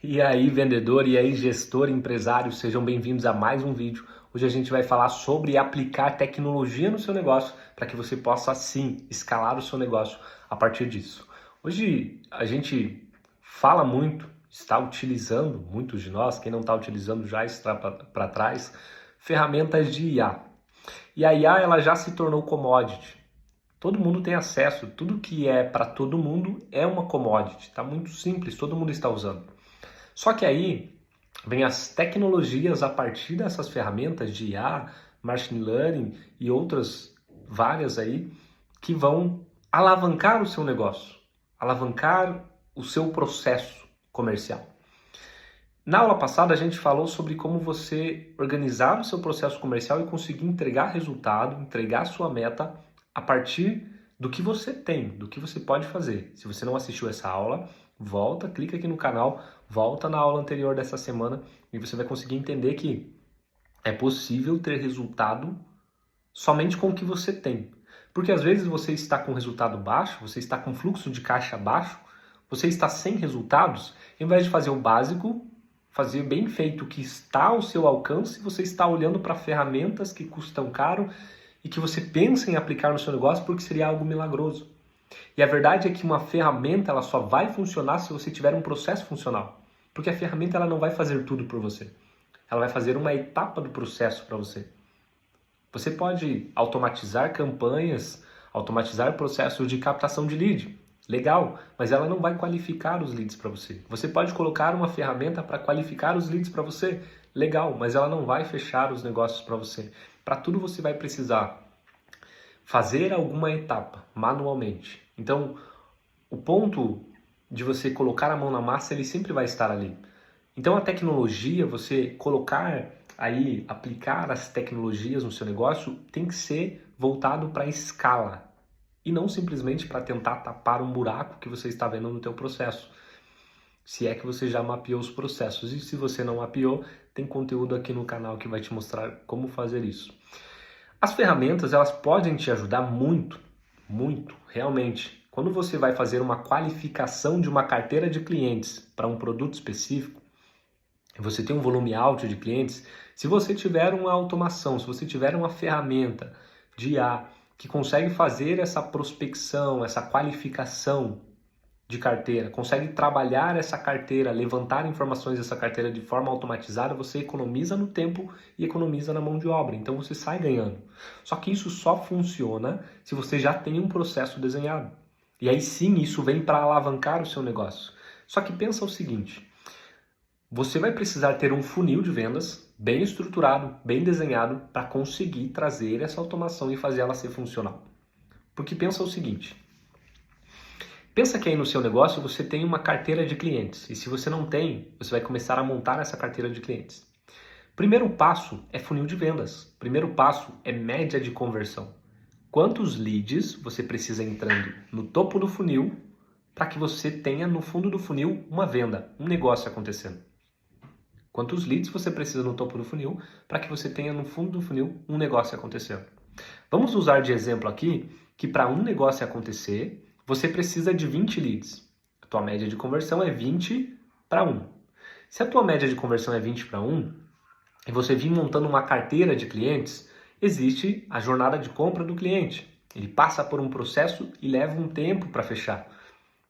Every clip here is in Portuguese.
E aí, vendedor, e aí, gestor, empresário, sejam bem-vindos a mais um vídeo. Hoje a gente vai falar sobre aplicar tecnologia no seu negócio para que você possa, sim, escalar o seu negócio a partir disso. Hoje a gente fala muito, está utilizando, muitos de nós, quem não está utilizando já está para trás, ferramentas de IA. E a IA ela já se tornou commodity. Todo mundo tem acesso, tudo que é para todo mundo é uma commodity, está muito simples, todo mundo está usando. Só que aí vem as tecnologias a partir dessas ferramentas de IA, Machine Learning e outras várias aí que vão alavancar o seu negócio, alavancar o seu processo comercial. Na aula passada a gente falou sobre como você organizar o seu processo comercial e conseguir entregar resultado, entregar sua meta a partir do que você tem, do que você pode fazer. Se você não assistiu essa aula, volta, clica aqui no canal, volta na aula anterior dessa semana e você vai conseguir entender que é possível ter resultado somente com o que você tem. Porque às vezes você está com resultado baixo, você está com fluxo de caixa baixo, você está sem resultados, ao invés de fazer o básico, fazer bem feito o que está ao seu alcance, você está olhando para ferramentas que custam caro e que você pensa em aplicar no seu negócio porque seria algo milagroso. E a verdade é que uma ferramenta ela só vai funcionar se você tiver um processo funcional. Porque a ferramenta ela não vai fazer tudo por você. Ela vai fazer uma etapa do processo para você. Você pode automatizar campanhas, automatizar processos de captação de lead. Legal, mas ela não vai qualificar os leads para você. Você pode colocar uma ferramenta para qualificar os leads para você. Legal, mas ela não vai fechar os negócios para você. Para tudo você vai precisar fazer alguma etapa manualmente. Então, o ponto de você colocar a mão na massa, ele sempre vai estar ali. Então, a tecnologia, você colocar aí, aplicar as tecnologias no seu negócio, tem que ser voltado para a escala e não simplesmente para tentar tapar um buraco que você está vendo no teu processo. Se é que você já mapeou os processos e se você não mapeou, tem conteúdo aqui no canal que vai te mostrar como fazer isso. As ferramentas, elas podem te ajudar muito, muito, realmente. Quando você vai fazer uma qualificação de uma carteira de clientes para um produto específico, você tem um volume alto de clientes, se você tiver uma automação, se você tiver uma ferramenta de IA que consegue fazer essa prospecção, essa qualificação de carteira, consegue trabalhar essa carteira, levantar informações dessa carteira de forma automatizada, você economiza no tempo e economiza na mão de obra. Então você sai ganhando. Só que isso só funciona se você já tem um processo desenhado. E aí sim, isso vem para alavancar o seu negócio. Só que pensa o seguinte, você vai precisar ter um funil de vendas bem estruturado, bem desenhado para conseguir trazer essa automação e fazer ela ser funcional. Porque pensa o seguinte, pensa que aí no seu negócio você tem uma carteira de clientes e se você não tem, você vai começar a montar essa carteira de clientes. Primeiro passo é funil de vendas. Primeiro passo é média de conversão. Quantos leads você precisa entrando no topo do funil para que você tenha no fundo do funil uma venda, um negócio acontecendo? Quantos leads você precisa no topo do funil para que você tenha no fundo do funil um negócio acontecendo? Vamos usar de exemplo aqui que para um negócio acontecer, você precisa de 20 leads. A tua média de conversão é 20 para 1. Se a tua média de conversão é 20 para 1, e você vir montando uma carteira de clientes, existe a jornada de compra do cliente. Ele passa por um processo e leva um tempo para fechar.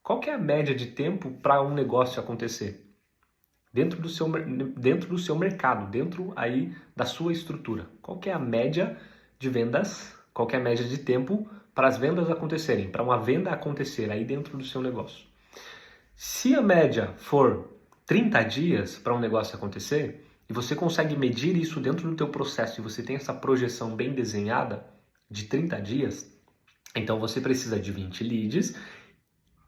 Qual que é a média de tempo para um negócio acontecer? Dentro do seu mercado, dentro aí da sua estrutura. Qual que é a média de vendas? Qual que é a média de tempo para as vendas acontecerem, para uma venda acontecer aí dentro do seu negócio? Se a média for 30 dias para um negócio acontecer, e você consegue medir isso dentro do teu processo e você tem essa projeção bem desenhada de 30 dias, então você precisa de 20 leads.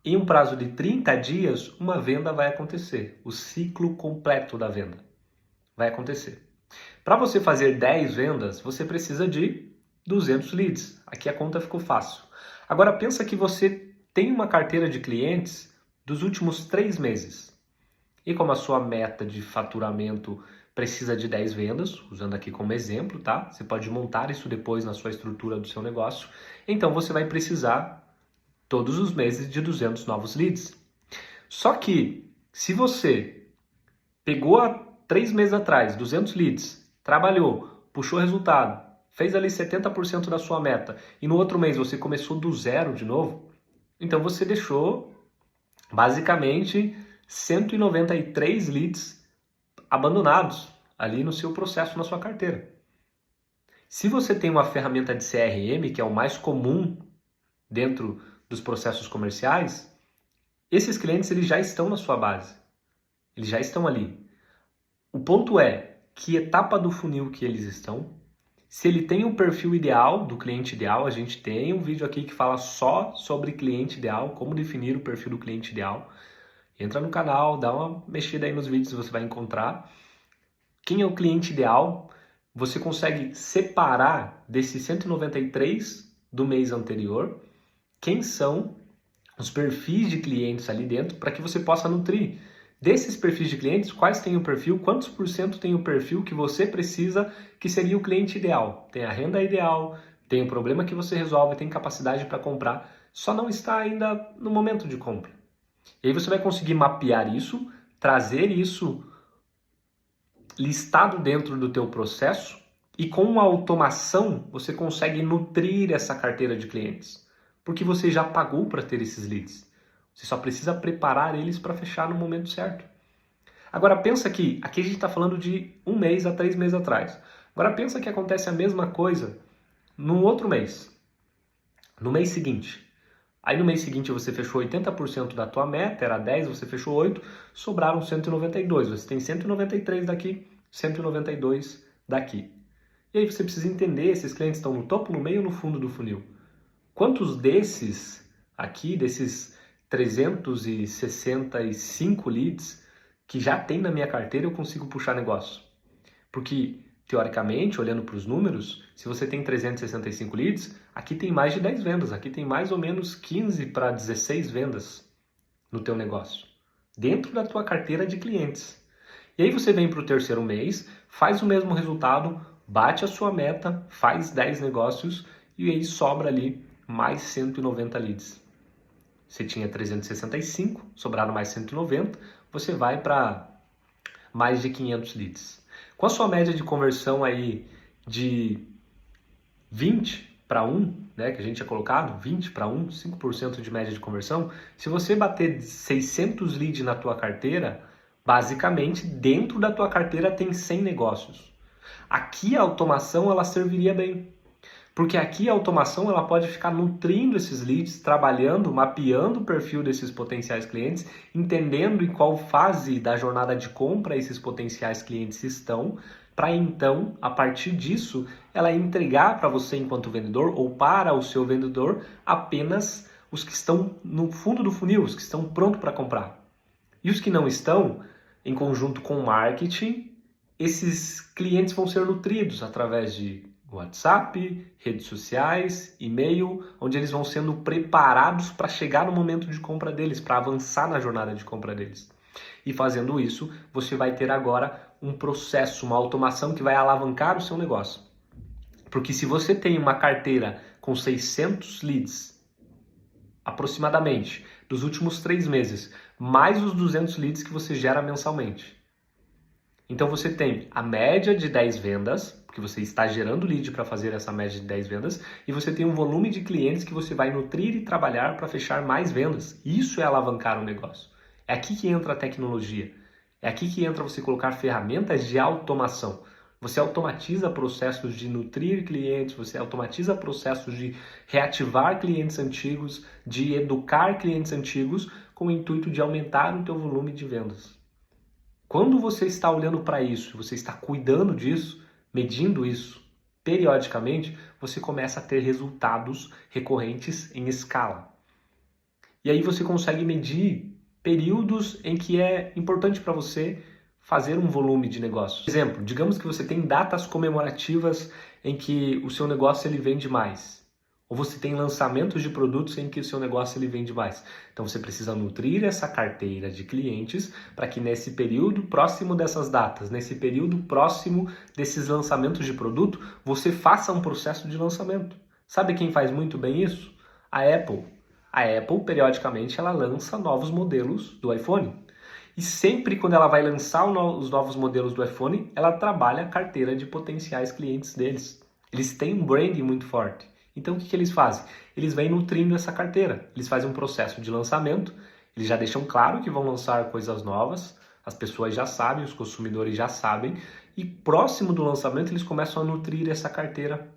Em um prazo de 30 dias, uma venda vai acontecer. O ciclo completo da venda vai acontecer. Para você fazer 10 vendas, você precisa de 200 leads. Aqui a conta ficou fácil. Agora pensa que você tem uma carteira de clientes dos últimos 3 meses. E como a sua meta de faturamento precisa de 10 vendas, usando aqui como exemplo, tá? Você pode montar isso depois na sua estrutura do seu negócio. Então você vai precisar todos os meses de 200 novos leads. Só que, se você pegou há 3 meses atrás 200 leads, trabalhou, puxou resultado, fez ali 70% da sua meta e no outro mês você começou do zero de novo, então você deixou basicamente 193 leads abandonados ali no seu processo, na sua carteira. Se você tem uma ferramenta de CRM, que é o mais comum dentro dos processos comerciais, esses clientes eles já estão na sua base. Eles já estão ali. O ponto é que etapa do funil que eles estão. Se ele tem o perfil ideal do cliente ideal, a gente tem um vídeo aqui que fala só sobre cliente ideal, como definir o perfil do cliente ideal. Entra no canal, dá uma mexida aí nos vídeos, você vai encontrar. Quem é o cliente ideal? Você consegue separar desses 193 do mês anterior quem são os perfis de clientes ali dentro para que você possa nutrir. Desses perfis de clientes, quais têm o perfil, quantos por cento tem o perfil que você precisa, que seria o cliente ideal. Tem a renda ideal, tem o problema que você resolve, tem capacidade para comprar, só não está ainda no momento de compra. E aí você vai conseguir mapear isso, trazer isso listado dentro do teu processo e com a automação você consegue nutrir essa carteira de clientes. Porque você já pagou para ter esses leads. Você só precisa preparar eles para fechar no momento certo. Agora pensa que, aqui a gente está falando de 1 mês a 3 meses atrás. Agora pensa que acontece a mesma coisa no outro mês. No mês seguinte. Aí no mês seguinte você fechou 80% da tua meta, era 10, você fechou 8, sobraram 192. Você tem 193 daqui, 192 daqui. E aí você precisa entender, esses clientes estão no topo, no meio ou no fundo do funil? Quantos desses aqui, desses 365 leads que já tem na minha carteira, eu consigo puxar negócio? Porque, teoricamente, olhando para os números, se você tem 365 leads, aqui tem mais de 10 vendas, aqui tem mais ou menos 15 para 16 vendas no teu negócio, dentro da tua carteira de clientes. E aí você vem para o terceiro mês, faz o mesmo resultado, bate a sua meta, faz 10 negócios e aí sobra ali mais 190 leads. Você tinha 365, sobraram mais 190, você vai para mais de 500 leads. Com a sua média de conversão aí de 20 para 1, né, que a gente tinha colocado, 20 para 1, 5% de média de conversão, se você bater 600 leads na tua carteira, basicamente dentro da tua carteira tem 100 negócios. Aqui a automação ela serviria bem. Porque aqui a automação ela pode ficar nutrindo esses leads, trabalhando, mapeando o perfil desses potenciais clientes, entendendo em qual fase da jornada de compra esses potenciais clientes estão, para então, a partir disso, ela entregar para você enquanto vendedor ou para o seu vendedor apenas os que estão no fundo do funil, os que estão prontos para comprar. E os que não estão, em conjunto com o marketing, esses clientes vão ser nutridos através de WhatsApp, redes sociais, e-mail, onde eles vão sendo preparados para chegar no momento de compra deles, para avançar na jornada de compra deles. E fazendo isso, você vai ter agora um processo, uma automação que vai alavancar o seu negócio. Porque se você tem uma carteira com 600 leads, aproximadamente, dos últimos 3 meses, mais os 200 leads que você gera mensalmente. Então você tem a média de 10 vendas, porque você está gerando lead para fazer essa média de 10 vendas, e você tem um volume de clientes que você vai nutrir e trabalhar para fechar mais vendas. Isso é alavancar o negócio. É aqui que entra a tecnologia. É aqui que entra você colocar ferramentas de automação. Você automatiza processos de nutrir clientes, você automatiza processos de reativar clientes antigos, de educar clientes antigos, com o intuito de aumentar o teu volume de vendas. Quando você está olhando para isso, você está cuidando disso, medindo isso periodicamente, você começa a ter resultados recorrentes em escala. E aí você consegue medir períodos em que é importante para você fazer um volume de negócio. Por exemplo, digamos que você tem datas comemorativas em que o seu negócio ele vende mais. Ou você tem lançamentos de produtos em que o seu negócio ele vende mais. Então você precisa nutrir essa carteira de clientes para que nesse período próximo dessas datas, nesse período próximo desses lançamentos de produto, você faça um processo de lançamento. Sabe quem faz muito bem isso? A Apple. A Apple, periodicamente, ela lança novos modelos do iPhone. E sempre quando ela vai lançar os novos modelos do iPhone, ela trabalha a carteira de potenciais clientes deles. Eles têm um branding muito forte. Então o que eles fazem? Eles vêm nutrindo essa carteira. Eles fazem um processo de lançamento, eles já deixam claro que vão lançar coisas novas, as pessoas já sabem, os consumidores já sabem, e próximo do lançamento eles começam a nutrir essa carteira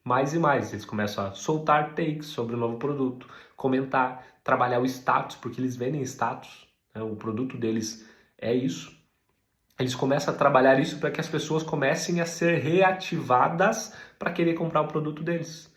mais e mais. Eles começam a soltar takes sobre o novo produto, comentar, trabalhar o status, porque eles vendem status, né? O produto deles é isso. Eles começam a trabalhar isso para que as pessoas comecem a ser reativadas para querer comprar o produto deles.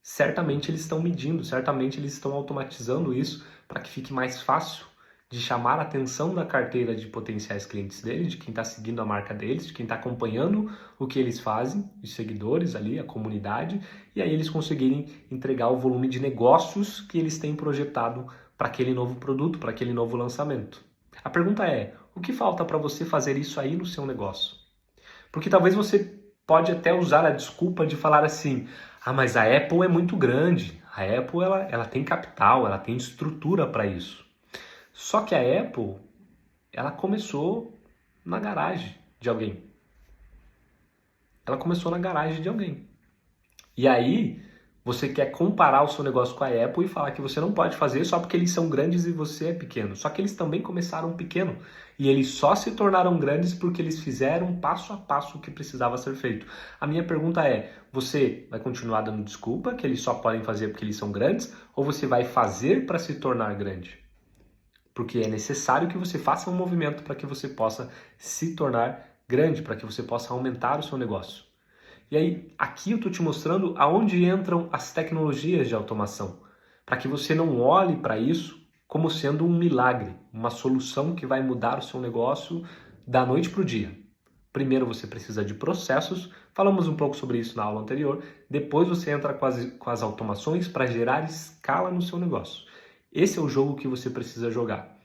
Certamente eles estão medindo, certamente eles estão automatizando isso para que fique mais fácil de chamar a atenção da carteira de potenciais clientes deles, de quem está seguindo a marca deles, de quem está acompanhando o que eles fazem, os seguidores ali, a comunidade, e aí eles conseguirem entregar o volume de negócios que eles têm projetado para aquele novo produto, para aquele novo lançamento. A pergunta é, o que falta para você fazer isso aí no seu negócio? Porque talvez você pode até usar a desculpa de falar assim, mas a Apple é muito grande, a Apple ela tem capital, ela tem estrutura para isso. Só que a Apple, ela começou na garagem de alguém. Ela começou na garagem de alguém. E aí, você quer comparar o seu negócio com a Apple e falar que você não pode fazer só porque eles são grandes e você é pequeno. Só que eles também começaram pequeno. E eles só se tornaram grandes porque eles fizeram passo a passo o que precisava ser feito. A minha pergunta é, você vai continuar dando desculpa que eles só podem fazer porque eles são grandes? Ou você vai fazer para se tornar grande? Porque é necessário que você faça um movimento para que você possa se tornar grande, para que você possa aumentar o seu negócio. E aí, aqui eu estou te mostrando aonde entram as tecnologias de automação, para que você não olhe para isso como sendo um milagre, uma solução que vai mudar o seu negócio da noite para o dia. Primeiro você precisa de processos, falamos um pouco sobre isso na aula anterior, depois você entra com as automações para gerar escala no seu negócio. Esse é o jogo que você precisa jogar.